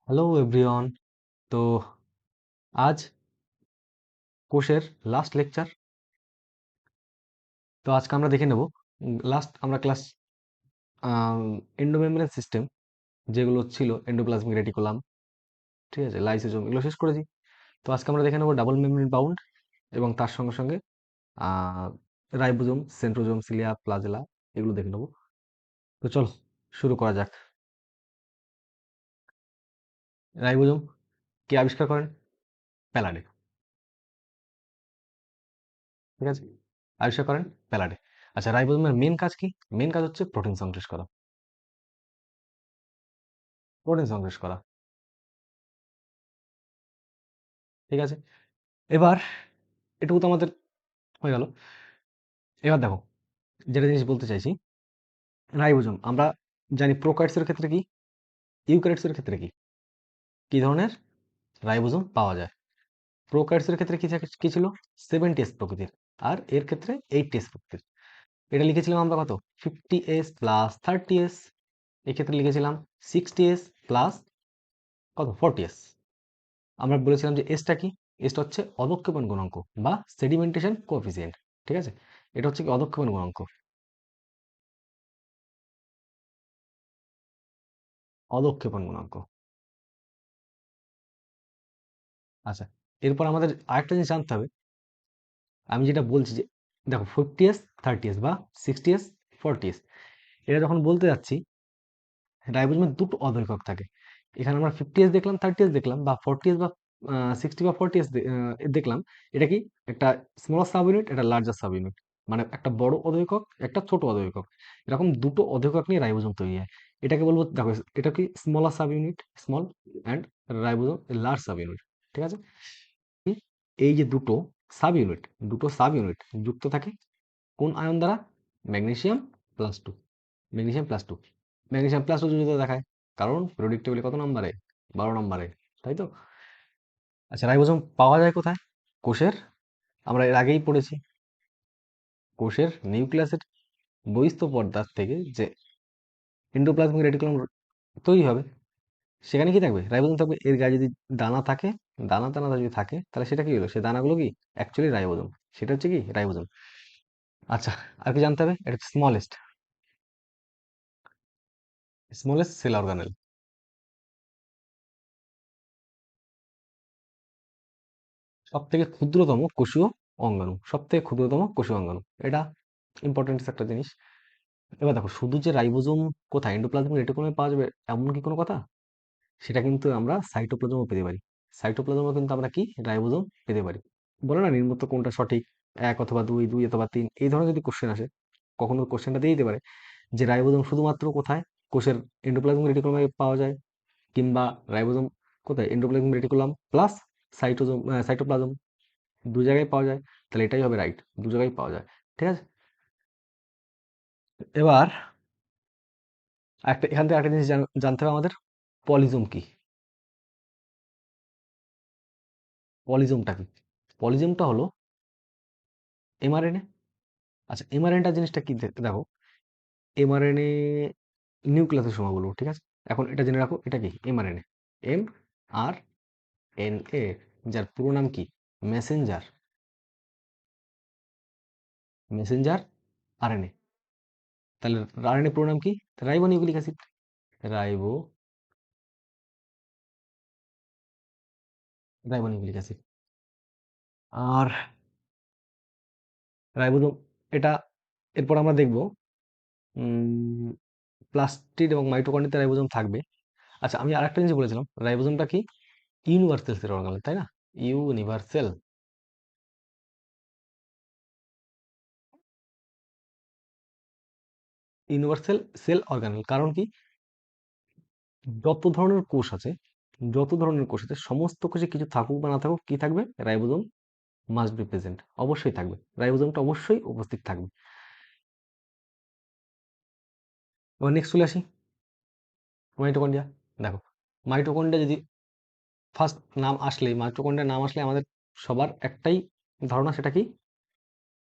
Hello everyone. তো আজ কোষের লাস্ট লেকচার। তো আজকে আমরা দেখে নেব লাস্ট আমরা ক্লাস এন্ডোমেমব্রেন সিস্টেম যেগুলো ছিল এন্ডোপ্লাজমিক রেটিকুলাম, ঠিক আছে, লাইসোজোম, এগুলো শেষ করেছি। তো আজকে আমরা দেখে নেব ডাবল মেমব্রেন বাউন্ড এবং তার সঙ্গে সঙ্গে রাইবোজোম, সেন্ট্রোজোম, সিলিয়া, প্লাজেলা, এগুলো দেখে নেব। তো চলো শুরু করা যাক। রাইবোজোম কে আবিষ্কার করেন? প্যালাডে, ঠিক আছে, আবিষ্কার করেন প্যালাডে। আচ্ছা, রাইবোজোমের মেন কাজ কি? মেন কাজ হচ্ছে প্রোটিন সংশ্লেষ করা। প্রোটিন সংশ্লেষ করা, ঠিক আছে। এবার এটুকু তো আমাদের হয়ে গেল। এবার দেখো, যেটা জিনিস বলতে চাইছি, রাইবোজোম আমরা জানি প্রোকারিওটসের ক্ষেত্রে কি, ইউক্যারিওটসের ক্ষেত্রে কি কি ধরনের রাইবোজোম পাওয়া যায়। প্রোকারিওটসের ক্ষেত্রে কি ছিল? 70s প্রকৃতির, আর এর ক্ষেত্রে 80s প্রকৃতির। এটা লিখেছিলাম আমরা কত? 50s plus 30s। এক্ষেত্রে লিখেছিলাম 60s প্লাস কত? 40s। আমরা বলেছিলাম যে এসটা কি? এসটা হচ্ছে অধঃক্ষেপণ গুণাঙ্ক বা সেডিমেন্টেশন কোএফিসিয়েন্ট, ঠিক আছে। এটা হচ্ছে কি? অধঃক্ষেপণ গুণাঙ্ক, অধঃক্ষেপণ গুণাঙ্ক। আচ্ছা, এরপর আমাদের আরেকটা জিনিস জানতে হবে। আমি যেটা বলছি যে দেখো, 50s 30s বা 60s 40s, এটা যখন বলতে যাচ্ছি, রাইবোজোমের দুটো অধঃক্ষেপক থাকে। এখানে আমরা 50s দেখলাম, 30s দেখলাম, বা 40s বা 60 বা 40s দেখলাম। এটা কি? একটা স্মলার সাব ইউনিট, একটা লার্জার সাব ইউনিট, মানে একটা বড় অধঃক্ষেপক, একটা ছোট অধঃক্ষেপক। এরকম দুটো অধঃক্ষেপক নিয়ে রাইবোজোম তৈরি হয়। এটাকে বলবো, দেখো, এটা কি? Smaller sub unit, small, and ribosome large sub unit, ঠিক আছে। এই যে দুটো সাব ইউনিট যুক্ত থাকে কোন আয়ন দ্বারা? Magnesium plus two. Magnesium plus two, magnesium plus two যুক্ত দেখায়, কারণ পিরিয়ডিক টেবিলে কত নম্বরে? 12 নম্বরে, তাই তো। আচ্ছা, রাইবোজোম পাওয়া যায় কোথায়? কোষের, আমরা এর আগেই পড়েছি, কোষের নিউক্লিয়াসের বহিস্থ পর্দার থেকে যে এন্ডোপ্লাজমিক রেটিকুলাম তৈরি হবে, সেখানে কি থাকবে? রাইবোজোম থাকবে। এর গায়ে যদি দানা থাকে, দানা দানা যদি থাকে, তাহলে সেটা কি হলো? সে দানাগুলো কি অ্যাকচুয়ালি রাইবোজোম। সেটা হচ্ছে কি? রাইবোজোম। আচ্ছা, আর কি জানতে হবে? এটা হচ্ছে স্মলেস্ট, স্মলেস্ট সেল অর্গানেল। সব থেকে ক্ষুদ্রতম কোষীয় অঙ্গাণু, সব থেকে ক্ষুদ্রতম কোষীয় অঙ্গাণু, এটা ইম্পর্টেন্ট একটা জিনিস। এবার দেখো, শুধু যে রাইবোজোম কোথায় এন্ডোপ্লাজমিক রেটিকুলামে পাওয়া যাবে এমন কি কোনো কথা? সেটা কিন্তু আমরা সাইটোপ্লাজমও পেতে পারি। সাইটোপ্লাজমও কিন্তু আমরা কি? রাইবোজোম পেতে পারি। বলে না, নিম্নোক্ত কোনটা সঠিক? এক অথবা দুই, দুই অথবা তিন, এই ধরনের যদি কোশ্চেন আসে, কখনো কোশ্চেনটা দিয়ে দিতে পারে যে রাইবোজোম শুধুমাত্র কোথায় কোষের এন্ডোপ্লাজমিক রেটিকুলামে পাওয়া যায়, কিংবা রাইবোজোম কোথায় এন্ডোপ্লাজমিক রেটিকুলাম প্লাস সাইটোজোম, সাইটোপ্লাজম, দু জায়গায় পাওয়া যায়। তাহলে এটাই হবে রাইট, দু জায়গায় পাওয়া যায়, ঠিক আছে। এবার একটা এখান থেকে একটা জিনিস জানতে হবে আমাদের, পলিজোম কি? পলিজোমটা কি? পলিজোমটা হলো এমআরএনএ। আচ্ছা, এমআরএনএটা জিনিসটা কি? দেখো, এমআরএনএ নিউক্লিয়াসের সমাগুলো, ঠিক আছে। এখন এটা জেনে রাখো, এটা কি? এমআরএনএ, এমআরএনএ, যার পুরো নাম কি? Messenger, messenger RNA. তাহলে আরএনএ পুরো নাম কি? Ribonucleic acid, ribo ribonucleic acid. আর রাইবোজোম, এটা এরপর আমরা দেখব প্লাস্টিড এবং মাইটোকন্ড্রিয়াতে রাইবোজোম থাকবে। আচ্ছা, আমি আরেকটা জিনিস বলেছিলাম, রাইবোজোমটা কি? ইউনিভার্সাল সেল অর্গানেল, তাই না? Universal, universal cell organelle. কারণ কি? যত ধরনের কোষ আছে, যত ধরনের কোষ আছে, সমস্ত কোষে কিছু থাকুক বা না থাকুক, কি থাকবে? রাইবোজোম মাস্ট বি প্রেজেন্ট, অবশ্যই থাকবে। রাইবোজোমটা অবশ্যই উপস্থিত থাকবে। এবার নেক্সট চলে আসি, মাইটোকন্ড্রিয়া। দেখো, মাইটোকন্ড্রিয়া যদি ফার্স্ট নাম আসলেই, মাইটোকন্ড্রিয়ার নাম আসলে আমাদের সবার একটাই ধারণা, সেটা কি?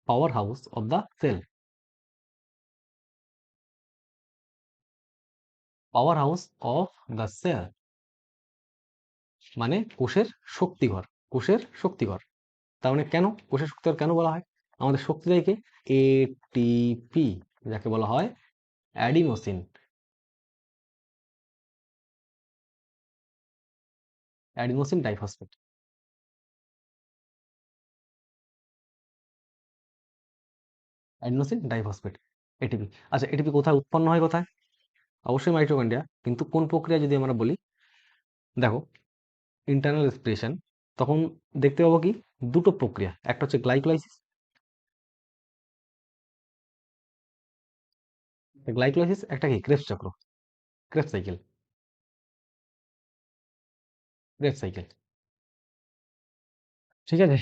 Power house of the cell, power house of the cell. মানে কোষের শক্তিঘর, কোষের শক্তিঘর। তার মানে কেন কোষের শক্তিঘর কেন বলা হয়? আমাদের শক্তি দেয় কে? এটিপি, যাকে বলা হয় adenosine. Adenosine diphosphate. Adenosine diphosphate, ATP. আচ্ছা, এটিপি কোথায় উৎপন্ন হয়, কোথায়? অবশ্যই মাইটোকন্ড্রিয়া, কিন্তু কোন প্রক্রিয়া যদি আমরা বলি, দেখো ইন্টারনাল রেসপিরেশন, তখন দেখতে পাবো কি দুটো প্রক্রিয়া, একটা হচ্ছে গ্লাইকোলাইসিস। গ্লাইকোলাইসিস একটা কি ক্রেবস চক্র, ক্রেবস সাইকেল, ক্রেবস সাইকেল। ঠিক আছে,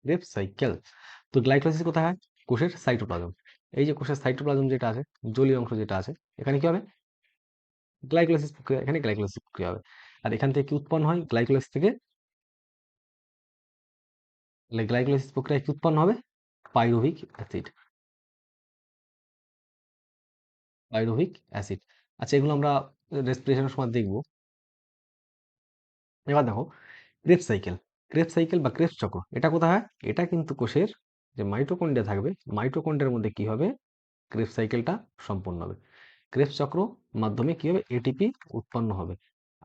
ক্রেবস সাইকেল। তো গ্লাইকোলাইসিস কোথায় হয়? কোষের সাইটোপ্লাজম। এই যে কোষের সাইটোপ্লাজম যেটা আছে, জলীয় অংশ যেটা আছে, এখানে কি হবে? গ্লাইকোলাইসিস প্রক্রিয়া, এখানে গ্লাইকোলাইসিস প্রক্রিয়া হবে। আর এখান থেকে কি উৎপন্ন হয়? গ্লাইকোলাইসিস থেকে, গ্লাইকোলাইসিস প্রক্রিয়ায় কি উৎপন্ন হবে? Pyruvic acid, pyruvic acid. আচ্ছা, এগুলো আমরা রেসপিরেশনের সময় দেখবো। এবার দেখো ক্রেবস সাইকেল, ক্রেবস সাইকেল বা ক্রেবস চক্র, এটা কোথায় হয়? এটা কিন্তু কোষের যে মাইটোকন্ড্রিয়া থাকবে, মাইটোকন্ড্রিয়ার মধ্যে কি হবে? ক্রেবস সাইকেলটা সম্পন্ন হবে। ক্রেবস চক্র মাধ্যমে কি হবে? এটিপি উৎপন্ন হবে।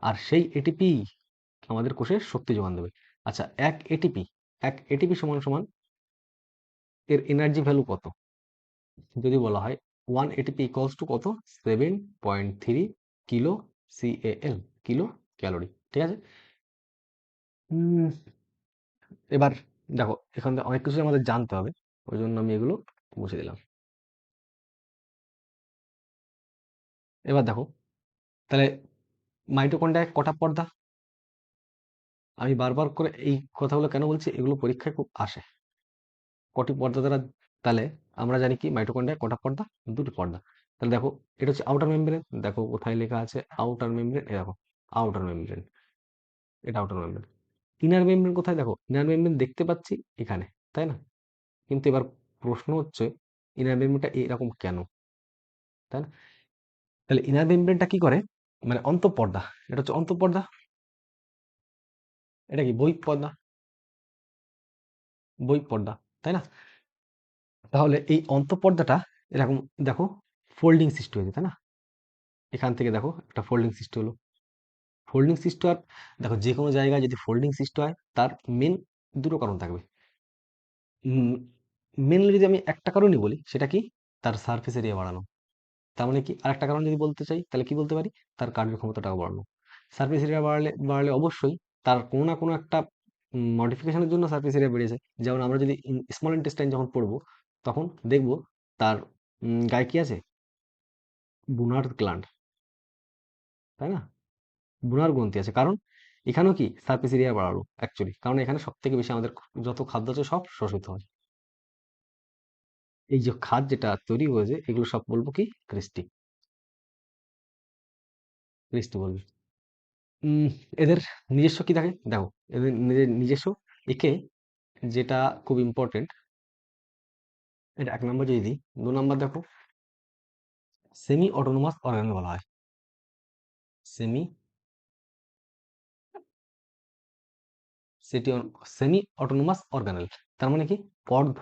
আর সেই এটিপি আমাদের কোষে শক্তি যোগান দেবে। আচ্ছা, এক এটিপি সমান সমান এর এনার্জি ভ্যালু কত? যদি বলা হয় 1 ATP ইকুয়ালস টু কত? 7.3 কিলো CAL, কিলো ক্যালোরি। ঠিক আছে। উম, এবার দেখো এখান থেকে অনেক কিছু আমাদের জানতে হবে, ওই জন্য আমি এগুলো মুছে দিলাম। এবার দেখো তাহলে মাইটোকন্ড্রিয়ায় কটা পর্দা? আমি বারবার করে এই কথাগুলো কেন বলছি, এগুলো পরীক্ষায় খুব আসে। কটি পর্দা দ্বারা, তাহলে আমরা জানি কি মাইটোকন্ড্রিয়ায় কটা পর্দা? দুটি পর্দা। তাহলে দেখো এটা হচ্ছে আউটার মেমব্রেন, দেখো কোথায় লেখা আছে আউটার মেমব্রেন, এ দেখো আউটার মেমব্রেন, এটা আউটার মেমব্রেন। ইনার মেমব্রেন কোথায়? দেখো ইনার মেমব্রেন দেখতে পাচ্ছি এখানে, তাই না? কিন্তু এবার প্রশ্ন হচ্ছে ইনার মেমব্রেনটা এরকম কেন, তাই না? তাহলে ইনার মেমব্রেনটা কি করে? মানে অন্তঃপর্দা, এটা হচ্ছে অন্তঃপর্দা। এটা কি বহিঃ পর্দা? বহিঃ পর্দা, তাই না? তাহলে এই অন্তঃপর্দাটা এরকম, দেখো ফোল্ডিং সৃষ্টি হয়েছে, তাই না? এখান থেকে দেখো একটা ফোল্ডিং সৃষ্টি হলো। ফোল্ডিং সৃষ্টি হওয়ার, দেখো যে কোনো জায়গায় যদি ফোল্ডিং সৃষ্টি হয় তার মেন দুটো কারণ থাকবে। মেনলি যদি আমি একটা কারণই বলি, সেটা কি? তার সারফেস এরিয়া বাড়ানো। তার মানে কি আরেকটা কারণ যদি বলতে চাই, তাহলে কি বলতে পারি? তার কার্যক্ষমতাটাও বাড়ানো। সারফেস এরিয়া বাড়ালে বাড়ালে অবশ্যই তার কোনো না কোনো একটা মডিফিকেশনের জন্য সারফেস এরিয়া বেড়েছে। যেমন আমরা যদি স্মল ইন্টেস্টাইন যখন পড়বো, তখন দেখবো তার গায়ে কি আছে? বুনার গ্ল্যান্ড, তাই না? বুনার গ্রন্থি আছে, কারণ এখানেও কি সারফেস এরিয়া বাড়ালো অ্যাকচুয়ালি, কারণ এখানে সব থেকে বেশি আমাদের যত খাদ্য আছে সব শোষিত হয়। এই যে খাদ যেটা তৈরি হয়েছে, এগুলো সব বলবো কি ক্রিস্টি, ক্রিস্টি বলবো। উম, এদের নিজস্ব কি থাকে দেখো, এদের নিজস্ব, একে যেটা খুব ইম্পর্টেন্ট, এটা 1 নম্বর যদি দিই, 2 নম্বর দেখো সেমি অটোনোমাস অর্গানেল বলা হয়। সেমি সেটি সেমি অটোনোমাস অর্গানেল, তার মানে কি? অর্ধ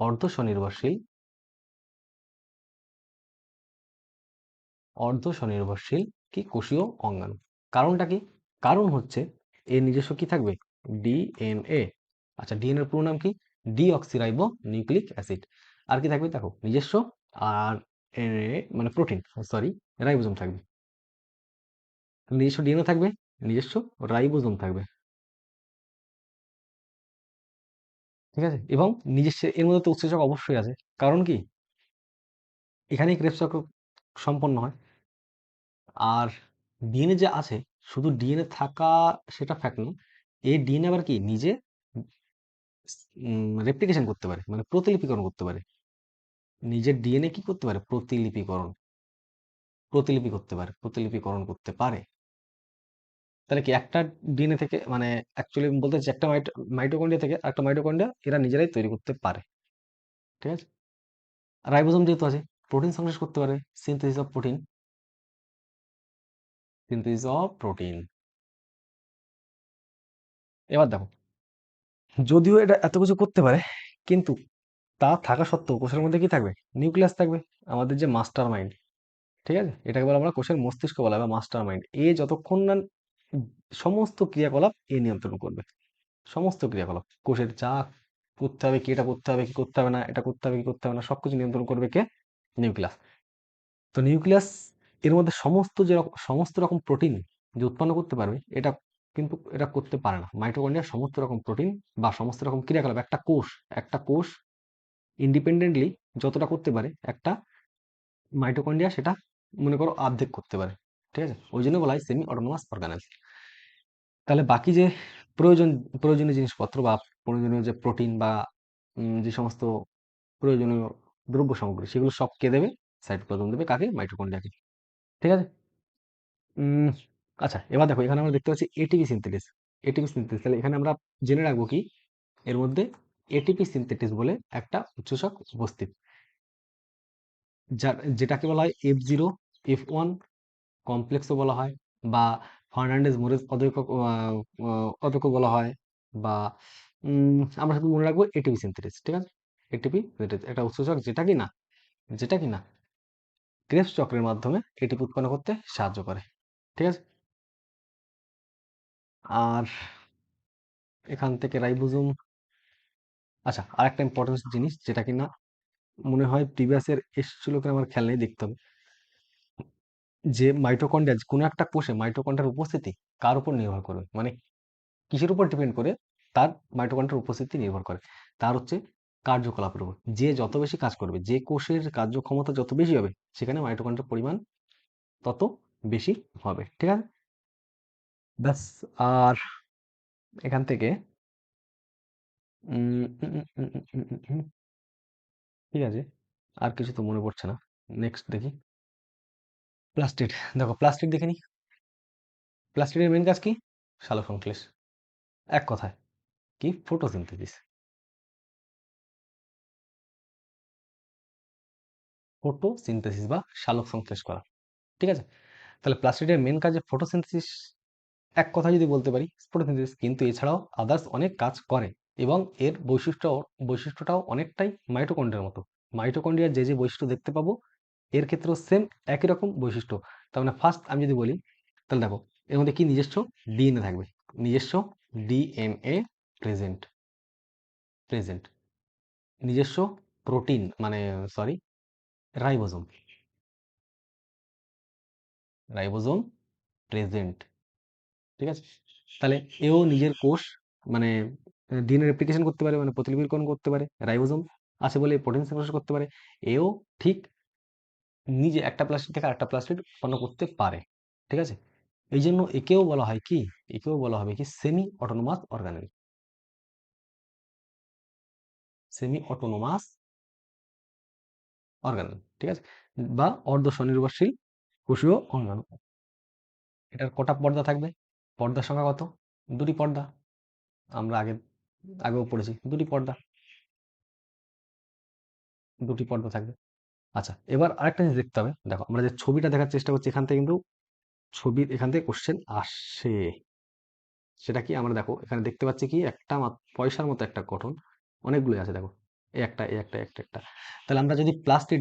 অর্ধ স্বনির্ভরশীল, অর্ধ স্বনির্ভরশীল কি কোষীয় অঙ্গাণু। কারণটা কি? কারণ হচ্ছে এর নিজস্ব কি থাকবে? ডিএনএ। আচ্ছা, ডিএনএ এর পুরো নাম কি? Deoxyribo nucleic acid. আর কি থাকবে দেখো? নিজস্ব, আর মানে প্রোটিন, সরি, রাইবোজোম থাকবে। নিজস্ব ডিএনএ থাকবে, নিজস্ব রাইবোজোম থাকবে। ঠিক আছে, এবং নিজস্ব এর মধ্যে তো উৎসেচক অবশ্যই আছে। কারণ কি? এখানেই ক্রেবস চক্র সম্পন্ন হয়। আর ডিএনএ যে আছে, শুধু ডিএনএ থাকা সেটা ফ্যাক্ট না, এই ডিএনএ আবার কি নিজে রেপ্লিকেশন করতে পারে, মানে প্রতিলিপিকরণ করতে পারে। নিজের ডিএনএ কি করতে পারে? প্রতিলিপি করতে পারে, প্রতিলিপিকরণ করতে পারে। তাহলে কি একটা ডিএনএ থেকে, মানে অ্যাকচুয়ালি বলতে চাচ্ছি একটা মাইটোকন্ড্রিয়া থেকে একটা মাইটোকন্ড্রিয়া এরা নিজেরাই তৈরি করতে পারে। ঠিক আছে। রাইবোজোম যেহেতু আছে, প্রোটিন সংশ্লেষ করতে পারে, synthesis of protein. Synthesis of protein. এবার দেখো, যদিও এটা এত কিছু করতে পারে, কিন্তু তা থাকা সত্ত্বেও কোষের মধ্যে কি থাকবে? নিউক্লিয়াস থাকবে, আমাদের যে মাস্টার মাইন্ড। ঠিক আছে, এটাকে বলা আমরা কোষের মস্তিষ্ক বলা হয় বা মাস্টার মাইন্ড। এ যতক্ষণ না সমস্ত ক্রিয়াকলাপ এ নিয়ন্ত্রণ করবে, সমস্ত ক্রিয়াকলাপ কোষের যা করতে হবে, কি এটা করতে হবে, কি করতে হবে না, এটা করতে হবে, কি করতে হবে না, সবকিছু নিয়ন্ত্রণ করবে কে? নিউক্লিয়াস। তো নিউক্লিয়াস এর মধ্যে সমস্ত রকম প্রোটিন যে উৎপন্ন করতে পারবে, এটা কিন্তু এটা করতে পারে না। মাইটোকন্ড্রিয়া সমস্ত রকম প্রোটিন বা সমস্ত রকম ক্রিয়াকলাপ একটা কোষ ইন্ডিপেন্ডেন্টলি যতটা করতে পারে, একটা মাইটোকন্ড্রিয়া সেটা মনে করো অর্ধেক করতে পারে। ঠিক আছে, ওই জন্য বলা হয় সেমি অটোনোমাস অর্গানেল। তাহলে বাকি যে প্রয়োজন প্রয়োজনীয় জিনিসপত্র বা প্রয়োজনীয় যে প্রোটিন বা যে সমস্ত প্রয়োজনীয় দ্রব্য সামগ্রী, সেগুলো সব কে দেবে? সাইটোপ্লাজম দেবে। কাকে? মাইটোকন্ড্রিয়াকে। ঠিক আছে। উম, আচ্ছা, এবার দেখো, এখানে আমরা দেখতে পাচ্ছি এটিপি সিনথেটিস। এটিপি সিনথেটিস, তাহলে এখানে আমরা জেনে রাখবো কি এর মধ্যে এটিপি সিনথেটিস বলে একটা উৎসেচক উপস্থিত, যেটাকে বলা হয় F0, F1 কমপ্লেক্সও বলা হয়, বা ফার্নান্ডেজ মোরেজ অধ্যক্ষ বলা হয়, বা আমরা শুধু মনে রাখবো এটিপি সিনথেটিস। ঠিক আছে, এটিপি সিনথেটিস একটা উৎসেচক যেটা কিনা ক্রেবস চক্রের মাধ্যমে এটিপি উৎপন্ন করতে সাহায্য করে। ঠিক আছে। আর এখান থেকে রাইবোজোম। আচ্ছা, আর একটা ইম্পর্টেন্ট জিনিস যেটা কিনা মনে হয় প্রিভিয়াস এর এসেছিল কিনা আমার খেয়াল নেই, দেখতে হবে। যে মাইটোকন্ড্রিয়া, কোনো একটা কোষে মাইটোকন্ড্রিয়ার উপস্থিতি কার উপর নির্ভর করবে, মানে কিসের উপর ডিপেন্ড করে? তার মাইটোকন্ড্রিয়ার উপস্থিতি নির্ভর করে তার হচ্ছে কার্যকলাপের উপর। যে যত বেশি কাজ করবে, যে কোষের কার্যক্ষমতা যত বেশি হবে, সেখানে মাইটোকন্ড্রিয়ার পরিমাণ তত বেশি হবে। ঠিক আছে, ব্যাস। আর এখান থেকে উম, উম, উম, উম, উম, উম, উম, উম, ঠিক আছে, আর কিছু তো মনে পড়ছে না। নেক্সট দেখি, প্লাস্টিড। দেখো, প্লাস্টিড দেখে নি। প্লাস্টিডের মেন কাজ কি? সালোকসংশ্লেষ। এক কথায় কি? ফটোসিনথেসিস। ফটোসিনথেসিস বা সালোক সংশ্লেষ করা। ঠিক আছে, তাহলে প্লাস্টিডের মেন কাজ ফটোসিনথেসিস, এক কথা যদি বলতে পারি ফটোসিনথেসিস, কিন্তু এছাড়াও আদার্স অনেক কাজ করে। এবং এর বৈশিষ্ট্যটাও অনেকটাই মাইটোকন্ড্রিয়ার মতো। মাইটোকন্ড্রিয়ার যে যে বৈশিষ্ট্য দেখতে পাবো, এর ক্ষেত্রেও সেম একই রকম বৈশিষ্ট্য। তার মানে ফার্স্ট আমি যদি বলি, তাহলে দেখো, এর মধ্যে কি নিজস্ব ডিএনএ থাকবে, নিজস্ব ডিএনএ প্রেজেন্ট প্রেজেন্ট নিজস্ব প্রোটিন, মানে সরি, রাইবোজোম রাইবোজোম প্রেজেন্ট। ঠিক আছে, তাহলে এও নিজের কোষ, মানে ডিএনএ রেপ্লিকেশন করতে পারে, মানে প্রতিলিপিকরণ করতে পারে, রাইবোজোম আছে বলে প্রোটিন সংশ্লেষ করতে পারে। এও ঠিক নিজে একটা প্লাস্টিড থেকে আরেকটা প্লাস্টিড উৎপন্ন করতে পারে। ঠিক আছে, এই জন্য একেও বলা হয় কি, একেও বলা হবে কি semi autonomous organelle. Semi autonomous organelle. ঠিক আছে, বা অর্ধ স্বনির্ভরশীল কোষীয় অঙ্গাণু। এটার কটা পর্দা থাকবে? পর্দার সংখ্যা কত? দুটি পর্দা। আমরা আগেও পড়েছি, দুটি পর্দা থাকবে। আচ্ছা, এবার আরেকটা জিনিস দেখতে হবে। দেখো, আমরা যে ছবিটা দেখার চেষ্টা করছি, এখান থেকে কিন্তু এখান থেকে কোশ্চেন আসে। সেটা কি? আমরা দেখো এখানে দেখতে পাচ্ছি কি একটা পয়সার মতো একটা গঠন, অনেকগুলো আছে। দেখো, একটা। তাহলে আমরা যদি প্লাস্টিক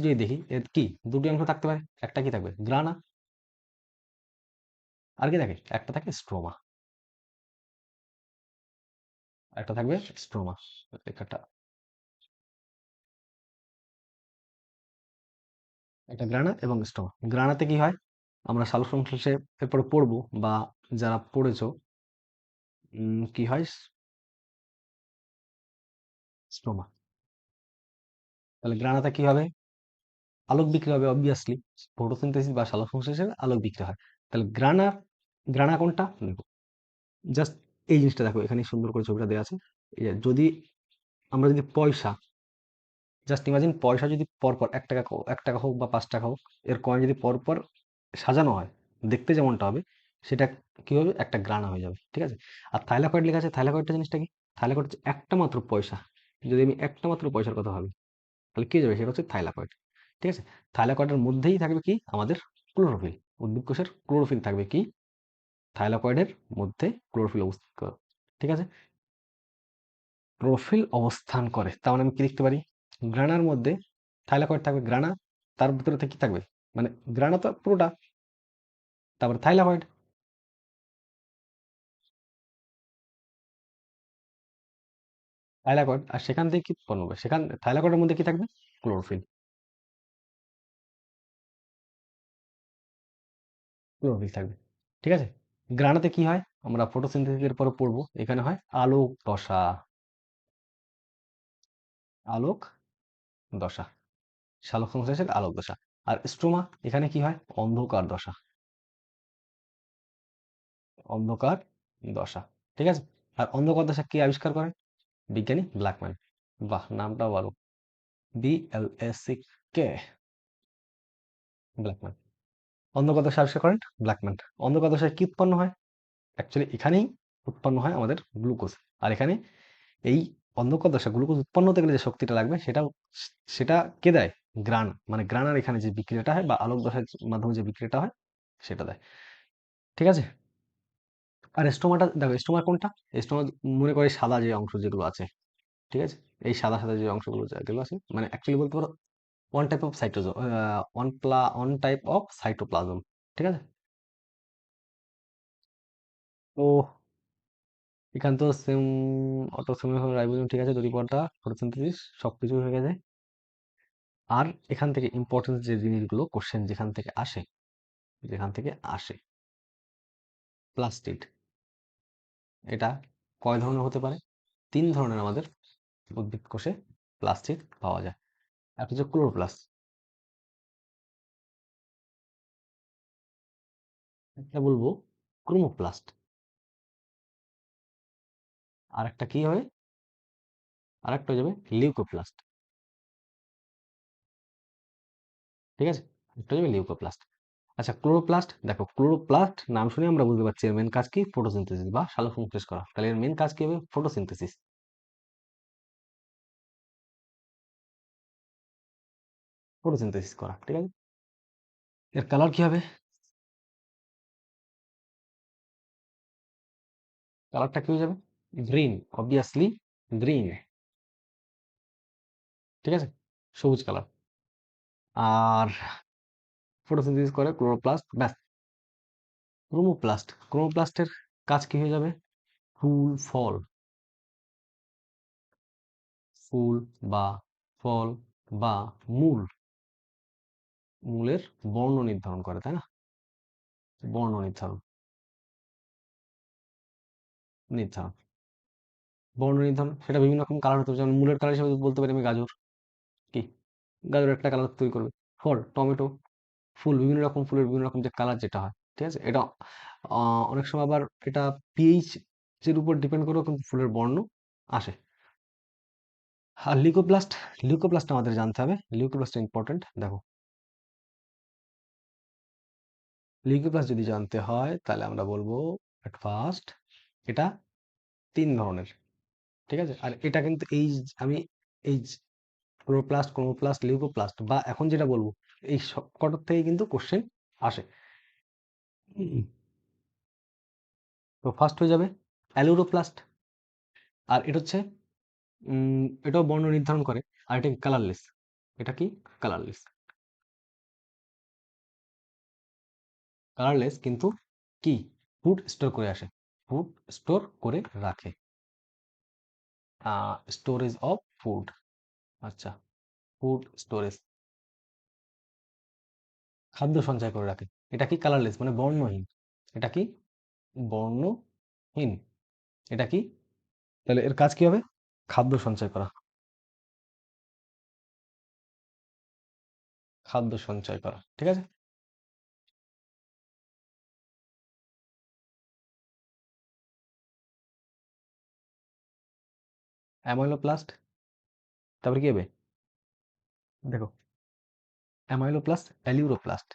যদি দেখি, এর কি দুটি অংশ থাকতে পারে। একটা কি থাকবে? গ্রানা। আর কি থাকে? একটা থাকে স্ট্রোমা। একটা থাকবে স্ট্রোমা। একটা একটা গ্রানা এবং স্ট্রোমা। গ্রানাতে কি হয়? আমরা সালোকসংশ্লেষে এরপরে পড়বো, বা যারা পড়েছো, কি হয়? স্ট্রোমা। তাহলে গ্রানাতে কি হবে? আলোক বিক্রি হবে অবভিয়াসলি। ফটোসিনথেসিস বা সালোকসংশ্লেষের আলোক বিক্রি হয়। তাহলে গ্রানা কোনটা? জাস্ট এই জিনিসটা দেখো, এখানে সুন্দর করে ছবিটা দেওয়া আছে। এই যে, যদি আমরা যদি পয়সা, জাস্ট ইমাজিন পয়সা যদি পরপর 1 টাকা, 1 টাকা হোক বা 5 টাকা হোক, এর কয়েন যদি পরপর সাজানো হয়, দেখতে যেমনটা হবে, সেটা কি হবে? একটা গ্রানা হয়ে যাবে। ঠিক আছে, আর থাইলাকয়েড লেখা আছে। থাইলাকয়েডটা জিনিসটা কি? থাইলাকয়েড হচ্ছে একটা মাত্র পয়সা। যদি আমি একটা মাত্র পয়সার কথা ভাবি, তাহলে কি হয়ে যাবে? সেটা হচ্ছে থাইলাকয়েড। ঠিক আছে, থাইলাকয়েডের মধ্যেই থাকবে কি আমাদের ক্লোরোফিল। উদ্ভিদ কোষের ক্লোরোফিল থাকবে কি? থাইলাকয়েডের মধ্যে ক্লোরোফিল অবস্থান করে। ঠিক আছে? ক্লোরোফিল অবস্থান করে। তার মানে আমি কি লিখতে পারি? গ্রানার মধ্যে থাইলাকয়েড থাকবে, গ্রানা, তার ভিতরে থেকে কি থাকবে? মানে গ্রানা তো পুরোটা, তারপরে থাইলাকয়েড। থাইলাকয়েড, আর সেখান থেকে কি উৎপন্ন হবে? সেখান থাইলাকয়েডের মধ্যে কি থাকবে? ক্লোরোফিল। ক্লোরোফিল থাকবে। ঠিক আছে? গ্রানাতে কি হয়? আমরা ফটোসিনথেসিসের পরে পড়বো। এখানে হয় আলোক দশা। আলোক দশা। সালোক সংশ্লেষের আলোক দশা। আর স্ট্রোমা, এখানে কি হয়? অন্ধকার দশা। অন্ধকার দশা। ঠিক আছে? আর অন্ধকার দশা কে আবিষ্কার করেন? বিজ্ঞানী ব্ল্যাকম্যান। বাহ, নামটাও ভালো। BLACK, Blackman. অন্ধকার দশা আবিষ্কার করেন ব্ল্যাকম্যান। অন্ধকার দশায় কি উৎপন্ন হয়? অ্যাকচুয়ালি এখানেই উৎপন্ন হয় আমাদের গ্লুকোজ। আর এখানে এই অন্ধকার দশা গ্লুকোজ উৎপন্ন হতে গেলে যে শক্তিটা লাগবে সেটা সেটা কে দেয়? গ্রান, মানে গ্রানার এখানে যে বিক্রিয়াটা হয় বা আলোক দশার মাধ্যমে যে বিক্রিয়াটা হয় সেটা দেয়। ঠিক আছে? আর স্টোমাটা দেখো, স্টোমা কোনটা? স্টোমা মনে করে সাদা যে অংশ যেগুলো আছে, ঠিক আছে? এই সাদা সাদা যে অংশগুলো যেগুলো আছে, মানে অ্যাকচুয়ালি বলতে পারো one type of cytosome, one type of cytoplasm. ঠিক আছে? তো এখান তো সেম, অটোসোমাল রাইবোজোম, ঠিক আছে, দুটি পর্দা, ফটোসিনথেসিস সবকিছু হয়ে গেছে। আর এখান থেকে ইম্পর্টেন্ট যে জিনিসগুলো কোশ্চেন যেখান থেকে আসে, প্লাস্টিড, এটা কয় ধরনের হতে পারে? 3 ধরনের আমাদের উদ্ভিদ কোষে প্লাস্টিড পাওয়া যায়। একটা হচ্ছে ক্লোরোপ্লাস্ট, একটা বলবো ক্রোমোপ্লাস্ট, আর একটা কি হবে? আর একটা হয়ে যাবে লিউকোপ্লাস্ট। ঠিক আছে? একটা হয়ে যাবে লিউকোপ্লাস্ট। আচ্ছা, ক্লোরোপ্লাস্ট দেখো, ক্লোরোপ্লাস্ট নাম শুনে আমরা বুঝতে পারছি এর মেন কাজ কি? ফটোসিনথেসিস বা সালোকসংশ্লেষ করা। তাহলে এর মেন কাজ কি হবে? ফটোসিনথেসিস। ফটোসিনথেসিস করা। ঠিক আছে? এর কালার কি হবে? কালারটা কি হয়ে যাবে? Green, obviously green. ঠিক আছে? সবুজ কালার। আর ফটোসিনথেসিস করে ক্লোরোপ্লাস্ট, ব্যাস। ক্রোমোপ্লাস্টের কাজ কি হয়ে যাবে? ফুল, ফল, ফুল বা ফল বা মূল, মূলের বর্ণ নির্ধারণ করে, তাই না? বর্ণ নির্ধারণ, নির্ধারণ, বর্ণ নির্ধারণ, সেটা বিভিন্ন রকম কালার হতে পারে। যেমন মূলের কালার হিসেবে বলতে পারি আমি গাজর, কি গাজর একটা কালার তৈরি করবে। ফল টমেটো, ফুল বিভিন্ন রকম, ফুলের বিভিন্ন রকম যে কালার যেটা হয়, ঠিক আছে, এটা অনেক সময় আবার এটা পিএইচ এর উপর ডিপেন্ড করেও কিন্তু ফুলের বর্ণ আসে। আর লিউকোপ্লাস্ট, লিউকোপ্লাস্ট আমাদের জানতে হবে। Leucoplast important. দেখো, লিউকোপ্লাস্ট যদি জানতে হয় তাহলে আমরা বলবো এট ফার্স্ট এটা 3 ধরনের। ঠিক আছে? আর এটা কিন্তু আমি এই ক্লোরোপ্লাস্ট, ক্রোমোপ্লাস্ট, লিউকোপ্লাস্ট বা এখন যেটা বলবো, এই সব কটার থেকে কিন্তু কোশ্চেন আসে। হুম। তো ফার্স্ট হয়ে যাবে অ্যালুরোপ্লাস্ট। আর এটা হচ্ছে এটাও বর্ণ নির্ধারণ করে। আর এটা কালারলেস। এটা কি? কালারলেস। কালারলেস কিন্তু কি? ফুড স্টোর করে আসে, ফুড স্টোর করে রাখে, স্টোরেজ অফ ফুড। আচ্ছা, ফুড স্টোরেজ, খাদ্য সঞ্চয় করে রাখে। এটা কি? কালারলেস, মানে বর্ণহীন। এটা কি? বর্ণহীন। এটা কি? তাহলে এর কাজ কি হবে? খাদ্য সঞ্চয় করা, খাদ্য সঞ্চয় করা। ঠিক আছে? অ্যামাইলোপ্লাস্ট, তারপরে কি হবে? দেখো, অ্যামাইলোপ্লাস্ট, অ্যালিউরোপ্লাস্ট,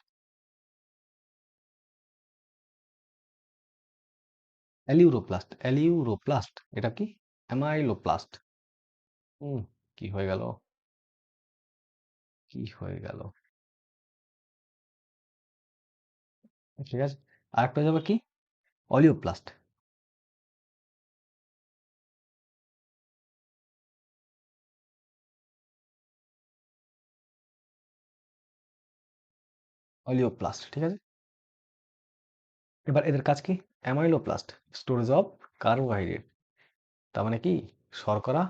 অ্যালিউরোপ্লাস্ট, অ্যালিউরোপ্লাস্ট, এটা কি? অ্যামাইলোপ্লাস্ট। হুম, কি হয়ে গেল? কি হয়ে গেল? ঠিক আছে। আরেকটা হয়ে যাবে কি, অলিওপ্লাস্ট। অলিওপ্লাস্ট, ঠিক আছে। এবার এদের কাজ কি? Amyloplast, storage of carbohydrate. তার মানে কি, শর্করা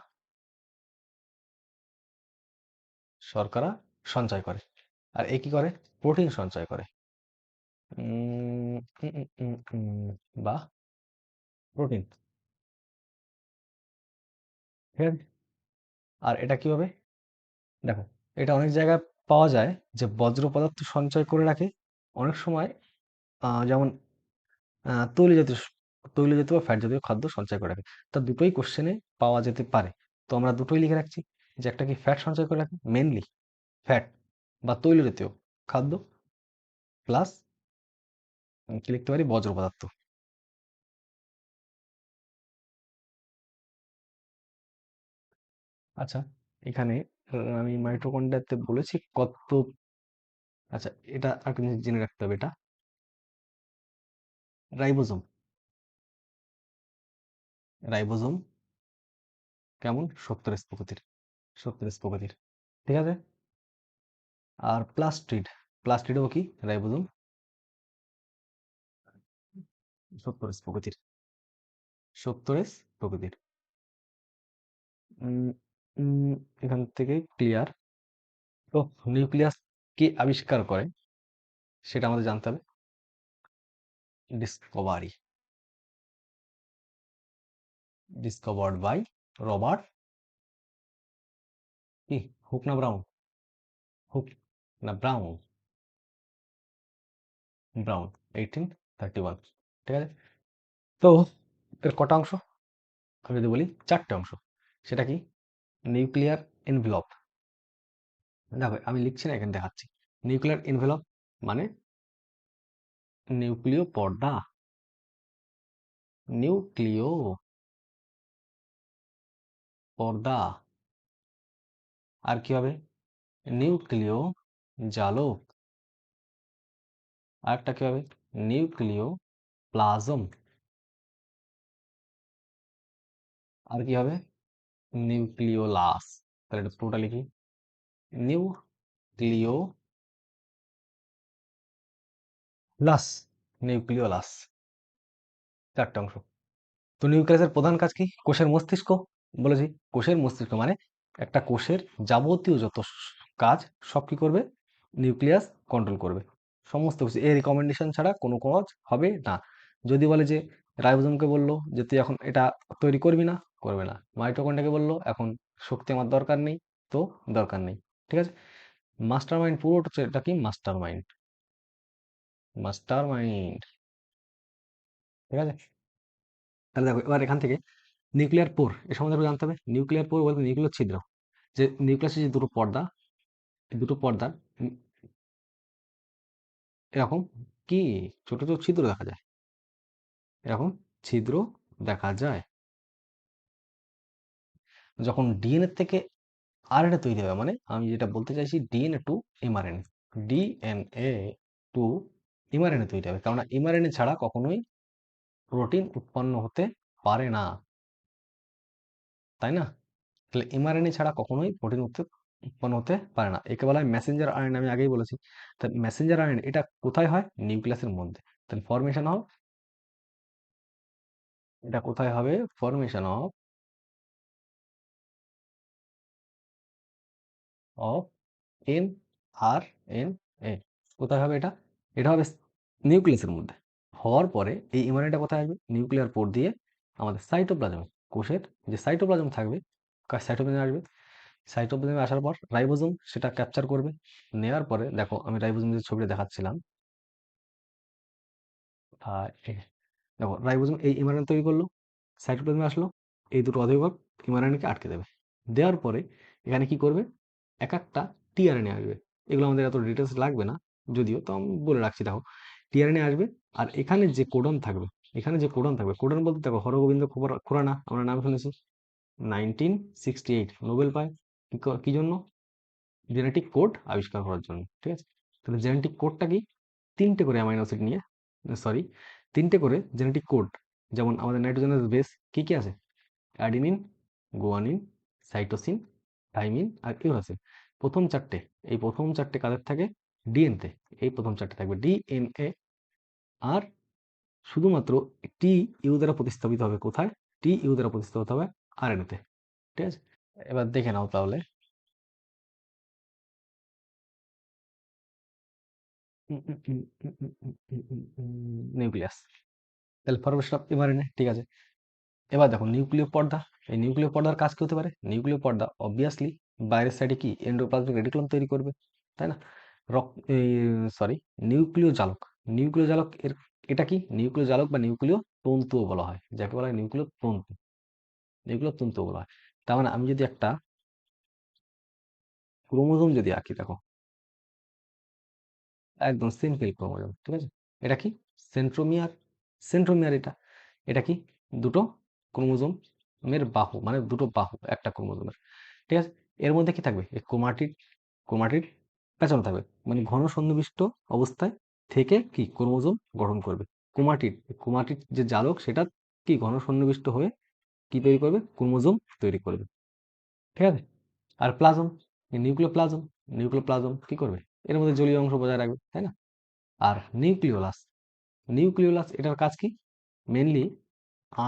শর্করা সঞ্চয় করে। আর এ কি করে? প্রোটিন সঞ্চয় করে। উম, উম, উম, উম, বাহ, প্রোটিন, ঠিক আছে। আর এটা কি হবে? দেখো, এটা অনেক জায়গায় পাওয়া যায় যে বজ্র পদার্থ সঞ্চয় করে রাখে। অনেক সময় যেমন তৈল জাতীয় তৈল জাতীয় বা ফ্যাট জাতীয় খাদ্য সঞ্চয় করে রাখে। তা দুটোই কোশ্চেনে পাওয়া যেতে পারে। তো আমরা দুটোই লিখে রাখছি, যে একটা কি ফ্যাট সঞ্চয় করে রাখে, মেনলি ফ্যাট বা তৈল জাতীয় খাদ্য, প্লাস কি লিখতে পারি, বজ্র পদার্থ। আচ্ছা, এখানে আমি মাইটোকন্ড্রিয়াতে বলেছি কত। আচ্ছা, এটা একটা জিনিস জেনে রাখতে হবে, এটা রাইবোজোম। রাইবোজোম কেমন, 70s প্রকৃতির, 70s প্রকৃতির, ঠিক আছে। আর প্লাস্টিড, প্লাস্টিডও কি রাইবোজোম, 70s প্রকৃতির, 70s প্রকৃতির। উম, উম, এখান থেকে ক্লিয়ার। তো নিউক্লিয়াস কে আবিষ্কার করে সেটা আমাদের জানতে হবে। ডিসকভারি, ডিসকভার্ড বাই রবার্ট কি, হুক না ব্রাউন, হুক না ব্রাউন, ব্রাউন, 1831, ঠিক আছে। তো এর কটা অংশ, আমি যদি বলি 4টে অংশ। সেটা কি, নিউক্লিয়ার এনভেলপ। দেখো আমি লিখছি না, এখানে দেখাচ্ছি। নিউক্লিয়ার এনভেলপ মানে নিউক্লিয় পর্দা, নিউক্লিয় পর্দা। আর কি হবে, নিউক্লিয় জালক। আর একটা কি হবে, নিউক্লিয় প্লাজম। আর কি হবে, নিউক্লিওলাস। তাহলে এটা পুরোটা লিখি, নিউক্লিওলাস, নিউক্লিওলাস, 4টে অংশ। তো নিউক্লিয়াসের প্রধান কাজ কি? কোষের মস্তিষ্ক, বলেছি। কোষের মস্তিষ্ক মানে একটা কোষের যাবতীয় যত কাজ সব কি করবে, নিউক্লিয়াস কন্ট্রোল করবে। সমস্ত কিছু এর রিকমেন্ডেশন ছাড়া কোনো কাজ হবে না। যদি বলে যে রাইবোজোমকে বললো যে তুই এখন এটা তৈরি করবি না, করবে না। মাইটোকন্ড্রিয়াকে বললো এখন শক্তি আমার দরকার নেই, তো দরকার নেই, ঠিক আছে। মাস্টার মাইন্ড পুরোটা হচ্ছে এটা কি, মাস্টার মাইন্ড, মাস্টার মাইন্ড, ঠিক আছে। তাহলে দেখো এবার এখান থেকে নিউক্লিয়ার পোর এ সম্বন্ধে একটু জানতে হবে। নিউক্লিয়ার পোর বলতে নিউক্লিয়ার ছিদ্র, যে নিউক্লিয়াসের যে দুটো পর্দা, এই দুটো পর্দার এরকম কি ছোট ছোট ছিদ্র দেখা যায়, এরকম ছিদ্র দেখা যায়। যখন ডিএনএ থেকে আরএনএ তৈরি হবে, মানে আমি যেটা বলতে চাইছি, DNA to mRNA, DNA to mRNA তৈরি হবে, কারণ এমআরএনএ ছাড়া কখনোই প্রোটিন উৎপন্ন হতে পারে না, তাই না? তাহলে এমআরএনএ ছাড়া কখনোই প্রোটিন উৎপন্ন হতে পারে না। একে বলা হয় মেসেঞ্জার আরএনএ, আমি আগেই বলেছি। তা মেসেঞ্জার আরএনএ এটা কোথায় হয়, নিউক্লিয়াসের মধ্যে। তাহলে ফরমেশন অফ, এটা কোথায় হবে, formation of of M R N A, কোথায় হবে এটা, এটা হবে নিউক্লিয়াসের মধ্যে। হওয়ার পরে এই এমআরএনএটা কোথায় আসবে, নিউক্লিয়ার পোর দিয়ে আমাদের সাইটোপ্লাজমে, কোষের যে সাইটোপ্লাজম থাকবে, সাইটোপ্লাজমে আসবে। সাইটোপ্লাজমে আসার পর রাইবোজোম সেটা ক্যাপচার করবে। নেওয়ার পরে দেখো আমি রাইবোজোমের যে ছবিটা দেখাচ্ছিলাম, দেখো রাইবোজোম এই এমআরএনএ তৈরি করলো, সাইটোপ্লাজমে আসলো, এই দুটো অধিভাগ এমআরএনএকে আটকে দেবে। দেওয়ার পরে এখানে কি করবে, এক একটা টিআরএনএ আসবে। এগুলো আমাদের এত ডিটেলস লাগবে না, যদিও তো আমি বলে রাখছি। দেখো টিআরএনএ আসবে, আর এখানে যে কোডন থাকবে, এখানে যে কোডন থাকবে, কোডন বলতে দেখো হরগোবিন্দ খুরানা আমরা নাম শুনেছি, 1968 নোবেল পায় কি জন্য, জেনেটিক কোড আবিষ্কার করার জন্য, ঠিক আছে। তাহলে জেনেটিক কোডটা কি, 3টে করে অ্যামাইনো অ্যাসিড নিয়ে সরি, 3টে করে জেনেটিক কোড। যেমন আমাদের নাইট্রোজেনের বেস কি কি আছে? অ্যাডিনিন, গুয়ানিন, সাইটোসিন, থাইমিন আর ইউরাসিন। প্রথম চারটে, এই প্রথম চারটে কাদের থাকে? ডিএনএতে। এই প্রথম চারটে থাকবে ডিএনএ। আর শুধুমাত্র টি ইউ দ্বারা প্রতিস্থাপিত হবে কোথায়? টি ইউ দ্বারা প্রতিস্থাপিত হবে আরএনএতে। ঠিক আছে, এবার দেখে নাও তাহলে। নিউক্লিয়াস, তাহলে ফরমেশন অফ এমআরএনএ। ঠিক আছে, এবার দেখো নিউক্লিয় পর্দা। এই নিউক্লিয় পর্দার কাজ কি হতে পারে? নিউক্লিয় পর্দা অবভিয়াসলি বাইরের সাইডে কি এন্ডোপ্লাজমিক রেটিকুলাম তৈরি করবে, তাই না? রক এই সরি, নিউক্লিয় জালক। নিউক্লিয় জালক এর এটা কি? নিউক্লিয় জালক বা নিউক্লিয় তন্তুও বলা হয়, যাকে বলা হয় নিউক্লিয় তন্তু। নিউক্লিয় তন্তু বলা হয়। তার মানে আমি যদি একটা ক্রোমোজোম যদি আঁকি, দেখো একদম সিম্পল ক্রোমোজোম। ঠিক আছে, এটা কি? সেন্ট্রোমিয়ার। সেন্ট্রোমিয়ার এটা। এটা কি? দুটো ক্রোমোজোমের বাহু, মানে দুটো বাহু একটা ক্রোমোজোমের। ঠিক আছে, এর মধ্যে কি থাকবে? এই ক্রোমাটিড। ক্রোমাটিড পেঁচানো থাকবে, মানে ঘন সন্নিবিষ্ট অবস্থায় থেকে কি ক্রোমোজোম গঠন করবে। ক্রোমাটিড, ক্রোমাটিড যে জালক সেটা কি ঘন সন্নিবিষ্ট হয়ে কি তৈরি করবে? ক্রোমোজোম তৈরি করবে। ঠিক আছে, আর প্লাজম, নিউক্লিওপ্লাজম। নিউক্লিওপ্লাজম কি করবে? এর মধ্যে জলীয় অংশ বজায় রাখবে, তাই না? আর নিউক্লিওলাস, নিউক্লিওলাস এটার কাজ কি? মেনলি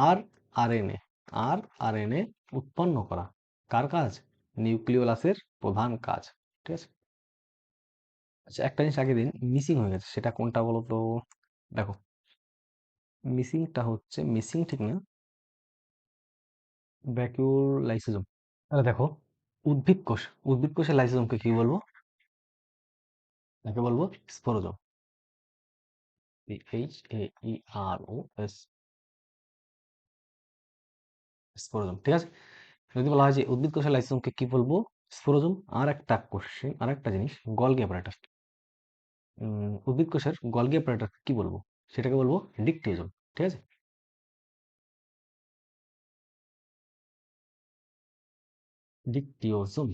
আর আরএনএ, আর আরএনএ উৎপন্ন করা। কার কাজ? নিউক্লিওলাসের প্রধান কাজ। ঠিক আছে, আচ্ছা একটা জিনিস আগের দিন মিসিং হয়ে গেছে, সেটা কোনটা বলো তো? দেখো, মিসিংটা হচ্ছে, মিসিং ঠিক না, ভ্যাকুওল লাইসোজোম। তাহলে দেখো, উদ্ভিদ কোষ, উদ্ভিদ কোষের লাইসোজোমকে কি বলবো? তাকে বলবো স্পোরোজোম। SPHAEROS, স্পোরোজোম। ঠিক আছে, যদি বলা হয় যে উদ্ভিদ কোষের লাইসোজোমকে কি বলবো? স্পোরোজোম। আর একটা কোশ্চেন, আর একটা জিনিস, গলগি অ্যাপারেটাস। উদ্ভিদ কোষের গলগি অ্যাপারেটাস কি বলবো? সেটাকে বলবো ডিকটিওজোম। ঠিক আছে, ডিকটিওজোম,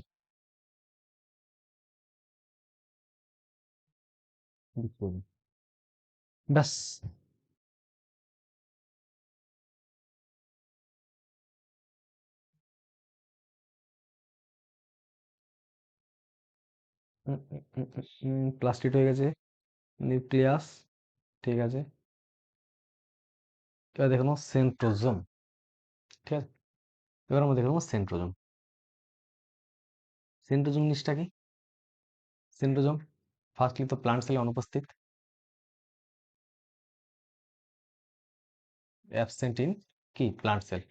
ডিকটিওজোম। ব্যাস। প্লাস্টিড হয়ে গেছে, নিউক্লিয়াস। ঠিক আছে, এবার দেখো সেন্ট্রোজোম। ঠিক আছে, এবার আমরা দেখে নেবো সেন্ট্রোজোম। সেন্ট্রোজোম জিনিসটা কি? সেন্ট্রোজোম ফার্স্টলি তো প্লান্ট সেলে অনুপস্থিত, অ্যাবসেন্ট ইন কি প্লান্ট সেল।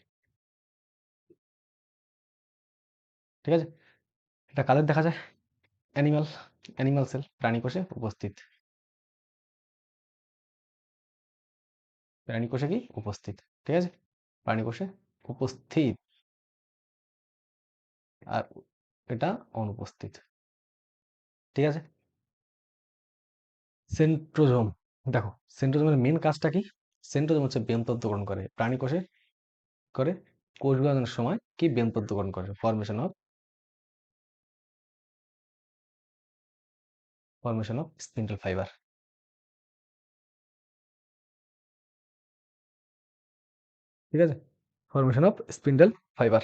ঠিক আছে, এটা কাদের দেখা যায়? অ্যানিমাল, অ্যানিমাল সেল, প্রাণী কোষে উপস্থিত। প্রাণী কোষে কি উপস্থিত? ঠিক আছে, প্রাণী কোষে উপস্থিত, আর এটা অনুপস্থিত। ঠিক আছে, সেন্ট্রোজোম। দেখো, সেন্ট্রোজোমের মেন কাজটা কি? সেন্ট্রোজোম হচ্ছে বেমতত্ত্ব গঠন করে প্রাণী কোষে, করে কোষ বিভাজনের সময় কি বেমতত্ত্ব গঠন করে? Formation of spindle fibre. ঠিক আছে, ফরমেশন অফ স্পিন্ডল ফাইবার।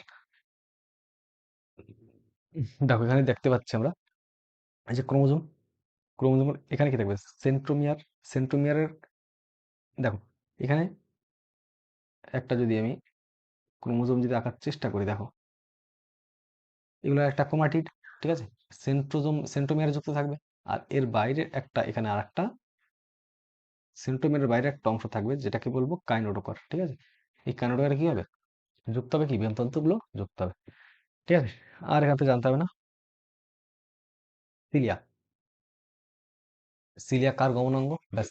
দেখো এখানে দেখতে পাচ্ছি আমরা এই যে ক্রোমোজোম, ক্রোমোজোমের এখানে কি থাকবে? সেন্ট্রোমিয়ার। সেন্ট্রোমিয়ারের দেখো, এখানে একটা যদি আমি ক্রোমোজোম যদি আঁকার চেষ্টা করি, দেখো এগুলো একটা ক্রোমাটিড। ঠিক আছে, সেন্ট্রোজোম সেন্ট্রোমিয়ারে যুক্ত থাকবে, আর এর বাইরে একটা, এখানে আর একটা সেন্ট্রোমিয়ারের বাইরে একটা অংশ থাকবে যেটাকে বলবো কাইনেটোকর। ঠিক আছে, এই কাইনেটোকরে কি হবে? যুক্ত হবে কি বেমতন্তুগুলো যুক্ত হবে। ঠিক আছে, আর এখান থেকে জানতে হবে না সিলিয়া। সিলিয়া কার গমনাঙ্গ? ব্যাস,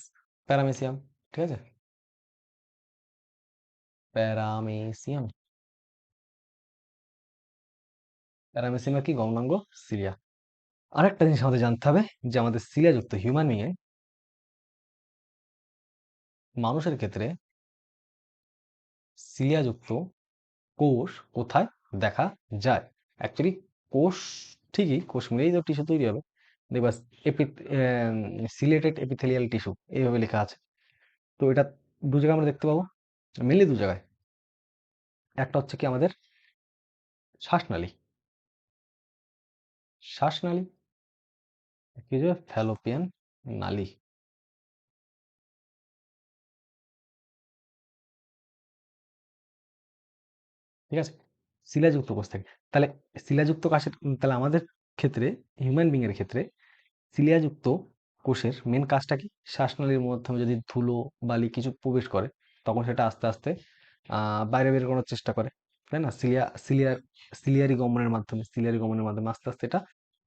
প্যারামেসিয়াম। ঠিক আছে, প্যারামেসিয়াম। প্যারামেসিয়ামের কি গমনাঙ্গ? সিলিয়া। আরেকটা জিনিস আমাদের জানতে হবে, যে আমাদের সিলিয়াযুক্ত হিউম্যান বিংয়ে, মানুষের ক্ষেত্রে সিলিয়াযুক্ত কোষ কোথায় দেখা যায়? অ্যাকচুয়ালি কোষ, ঠিকই কোষ মিলেই তো টিস্যু তৈরি হবে। দেখবা সিলেটেড এপিথেলিয়াল টিস্যু এইভাবে লেখা আছে। তো এটা দু জায়গায় আমরা দেখতে পাবো, মেনলি দু জায়গায়। একটা হচ্ছে কি আমাদের শ্বাসনালী, শ্বাসনালী কি যে ফ্যালোপিয়ান নালী। ঠিক আছে, শিলাযুক্ত কোষ থাকে। তাহলে শিলাযুক্ত কোষের, তাহলে আমাদের ক্ষেত্রে, হিউম্যান বিং এর ক্ষেত্রে শিলাযুক্ত কোষের মেন কাজটা কি? শ্বাসনালীর মাধ্যমে যদি ধুলো বালি কিছু প্রবেশ করে, তখন সেটা আস্তে আস্তে বাইরে বের করার চেষ্টা করে, তাই না? সিলিয়ারি গমনের মাধ্যমে, সিলিয়ারি গমনের মাধ্যমে আস্তে আস্তে এটা।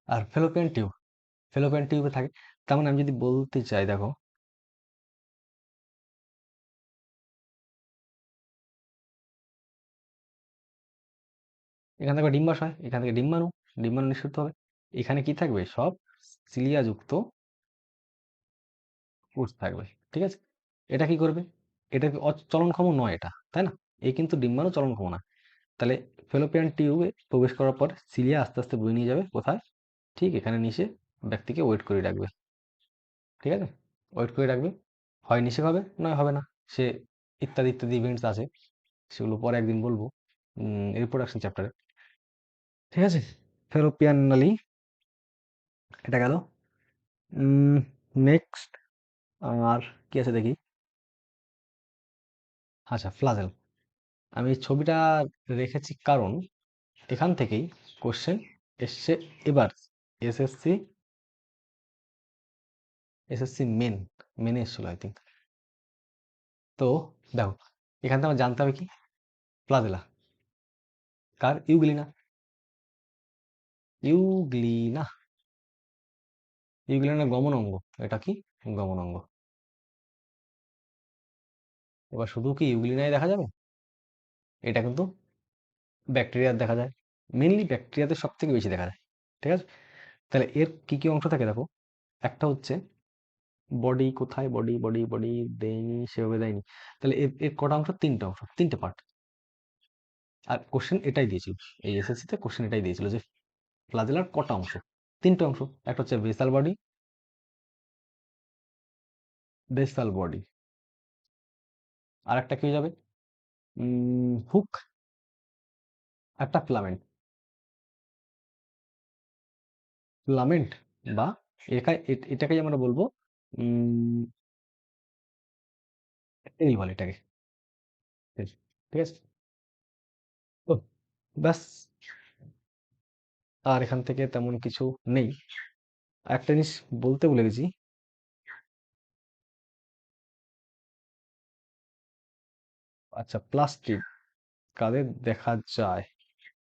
আর ফেলোপিয়ান টিউব, ফেলোপিয়ান টিউবে থাকে। তার মানে আমি যদি বলতে চাই, দেখো এখান থেকে ডিম্বাশয়, এখান থেকে ডিম্বাণু, ডিম্বাণু নিঃসৃত হবে। এখানে কি থাকবে? সব সিলিয়াযুক্ত কোষ থাকবে। ঠিক আছে, এটা কি করবে? এটা কি চলনক্ষম নয় এটা, তাই না? এই কিন্তু ডিম্বাণু চলনক্ষম না। তাহলে ফেলোপিয়ান টিউবে প্রবেশ করার পর সিলিয়া আস্তে আস্তে বয়ে নিয়ে যাবে কোথায়? ঠিক এখানে নিচে ব্যক্তিকে ওয়েট করে রাখবে। ঠিক আছে, ওয়েট করে রাখবে, হয় নিষেক হবে নয় হবে না। সে ইত্যাদি ইত্যাদি ইভেন্টস আছে, সেগুলো পরে একদিন বলবো রিপ্রোডাকশন চ্যাপ্টারে। ঠিক আছে, ফেলোপিয়ান নালী এটা গেল। নেক্সট আর কি আছে দেখি। আচ্ছা, ফ্লাজেল। আমি এই ছবিটা রেখেছি কারণ এখান থেকেই কোশ্চেন এসছে এবার। এসএসসি, এসএসসি মেনে এসেছিল আই থিঙ্ক। তো দেখো, এখান থেকে আমার জানতে হবে কি? প্লাজেলা কার? ইউগ্লিনা, ইউগ্লিনা, ইউগ্লিনা গমন অঙ্গ। এটা কি? গমন অঙ্গ। এবার শুধু কি ইউগ্লিনাই দেখা যাবে? এটা কিন্তু ব্যাকটেরিয়ার দেখা যায়, মেনলি ব্যাকটেরিয়াতে সব থেকে বেশি দেখা যায়। ঠিক আছে, তাহলে এর কি কি অংশ থাকে দেখো। একটা হচ্ছে বডি, কোথায় বডি, বডি বডি দেয়নি, সেভাবে দেয়নি। তাহলে এর এর কটা অংশ? তিনটা অংশ, তিনটে পার্ট। আর কোশ্চেন এটাই দিয়েছিল, এই এসএসসি তে কোশ্চেন এটাই দিয়েছিল যে ফ্লাজেলার কটা অংশ? তিনটে অংশ। একটা হচ্ছে বেসাল বডি, বেসাল বডি। আর একটা কি হয়ে যাবে? হুক, একটা ফিলামেন্ট, ফিলামেন্ট বা এটাকেই আমরা বলবো টেইল বলে এটাকে, tail। ঠিক আছে, তো ব্যাস, আর এখান থেকে তেমন কিছু নেই। একটা জিনিস বলতে ভুলে গেছি। আচ্ছা, প্লাস্টিক কাদের দেখা যায়?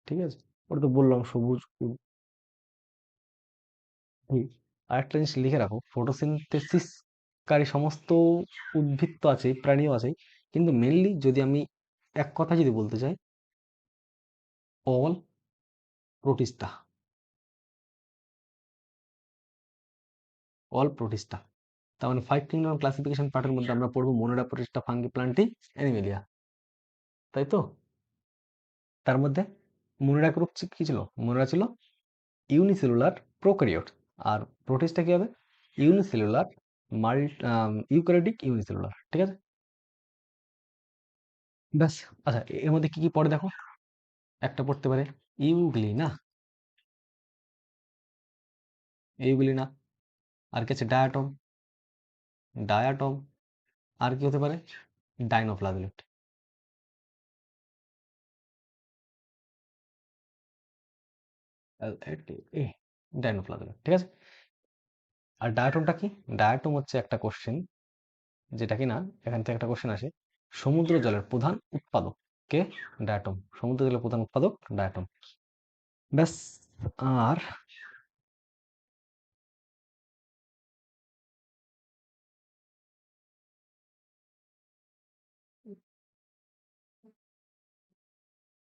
ঠিক আছে, ওটা তো বললাম সবুজ উদ্ভিদ। আর একটা জিনিস লিখে রাখো, ফটোসিনথেসিস কারী সমস্ত উদ্ভিদ তো আছে, প্রাণীও আছে, কিন্তু মেনলি যদি আমি এক কথা যদি বলতে চাই, অল প্রোটিস্টা, অল প্রোটিস্টা। তার মানে 5 কিংডম ক্লাসিফিকেশন পার্টের মধ্যে আমরা পড়বো মোনোডা, প্রোটিস্টা, ফাঙ্গি, প্লান্টি, অ্যানিমেলিয়া, তাই তো? তার মধ্যে মোনোডা গ্রুপ কি ছিল? মোনোডা ছিল ইউনিসেলুলার প্রোক্যারিওট। আর প্রোটিস্টা কি হবে? Unicellular eukaryotic unicellular. ঠিক আছে, ব্যাস। আচ্ছা, এর মধ্যে কি কি পড়ে দেখো। একটা পড়তে পারে ইউগ্লিনা, ইউগ্লিনা। আর কি আছে? Diatom, diatom. আর কি হতে পারে? ডাইনোফ্লাজেলেট, ডাইনোফ্লাজেলেট। ঠিক আছে, আর ডায়াটমটা কি? ডায়াটম হচ্ছে একটা কোশ্চেন, যেটা কিনা এখান থেকে একটা কোশ্চেন আসে, সমুদ্র জলের প্রধান উৎপাদক কে? ডায়াটম। সমুদ্র জলের প্রধান উৎপাদক ডায়াটম। ব্যাস। আর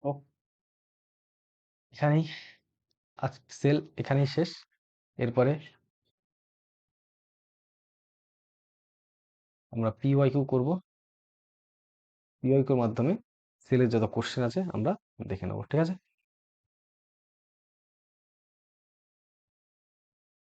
ও, এখানেই আজ সেল এখানেই শেষ। এরপরে আমরা পিওয়াইকিউ করবো, পিওয়াইকিউর মাধ্যমে সেলের যত কোশ্চেন আছে আমরা দেখে নেবো। ঠিক আছে।